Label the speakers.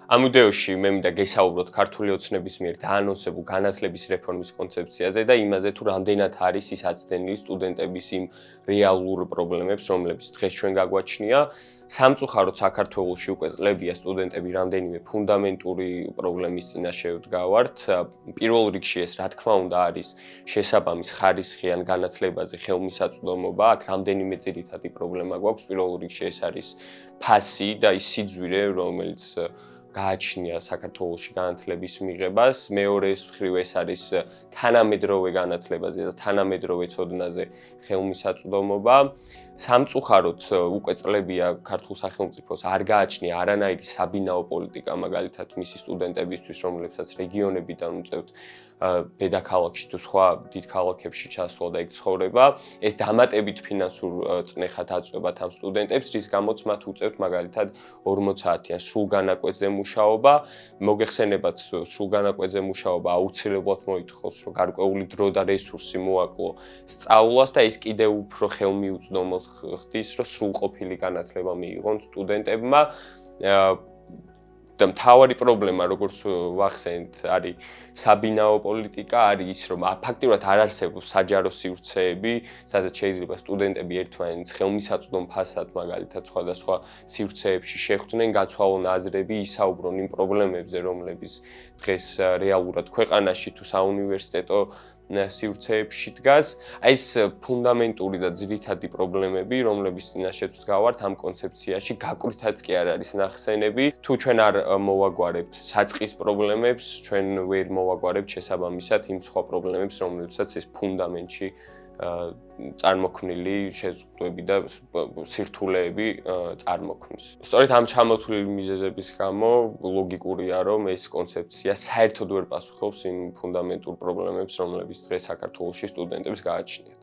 Speaker 1: ამ ვიდეოში მე მინდა გესაუბროთ ქართული ოცნების მიერ დაანონსებულ განათლების რეფორმის კონცეფციაზე და იმაზე, თუ რამდენად არის ის აცდენილი სტუდენტების იმ რეალურ პრობლემებს, რომლებიც დღეს ჩვენ გაგვაჩნია. სამწუხაროდ საქართველოში უკვე წლებია სტუდენტები რამდენიმე ფუნდამენტური პრობლემის წინაშე ვდგავართ. პირველ რიგში ეს, რა თქმა უნდა, არის შესაბამის ხარისხიან განათლებაზე ხელმისაწვდომობა. აქ რამდენიმე ძირითადი პრობლემა გვაქვს. პირველ რიგში ეს არის ფასი და ის სიძვირე, რომელიც გააჩნია საქართველოში განათლების მიღებას. მეორეს მხრივ ეს არის თანამედროვე განათლებაზე და თანამედროვე ცოდნაზე ხელმისაწვდომობა. სამწუხაროდ უკვე წლებია ქართულ სახელმწიფოს არ გააჩნია არანაირი საბინაო პოლიტიკა, მაგალითად მისი სტუდენტებისთვის, რომლებსაც რეგიონებიდან უწევთ დედაქალაქში თუ სხვა დიდ ქალაქებში ჩასვლა და იქ ცხოვრება. ეს დამატებით ფინანსურ წნეხად აწვევათ ამ სტუდენტებს, რის გამოც მათ უწევთ მაგალითად 40-საათიან სრულ განაკვეთზე მუშაობა. მოგეხსენებათ, სრულ განაკვეთზე მუშაობა აუცილებლად მოითხოვს, რომ გარკვეული დრო და რესურსი მოაკლო სწავლას და ეს კიდევ უფრო ხელმიუწვდომელს ხდის, რომ სრულყოფილი განათლება მიიღონ სტუდენტებმა. და მთავარი პრობლემა, როგორც ვახსენეთ, არის საბინაო პოლიტიკა, არის ის, რომ ფაქტიურად არ არსებობს საჯარო სივრცეები, სადაც შეიძლება სტუდენტები ერთმანეთს ხელმისაწვდომ ფასად, მაგალითად, სხვადასხვა სივრცეებში შეხვდნენ, გაცვალონ აზრები, ისაუბრონ იმ პრობლემებზე, რომლებიც დღეს რეალურად ქვეყანაში თუ საუნივერსიტეტო სივრცეებში დგას. ეს ფუნდამენტური და ძირითადი პრობლემები, რომლების წინაშე ვდგავართ ამ კონცეფციაში, გაკვირთაც კი არ არის ნახსენები. თუ ჩვენ არ მოვაგვარებთ საწყის პრობლემებს, ჩვენ ვერ მოვაგვარებთ შესაბამისად იმ სხვა პრობლემებს, რომლებსაც ეს ფუნდამენტში წარმოქმნილი შეზღუდვები და სირთულეები წარმოქმნის. სწორედ ამ ჩამოთვლილი მიზეზების გამო ლოგიკურია, რომ ეს კონცეფცია საერთოდ ვერ პასუხობს იმ ფუნდამენტურ პრობლემებს, რომლებიც დღეს საქართველოში სტუდენტებს გააჩნიათ.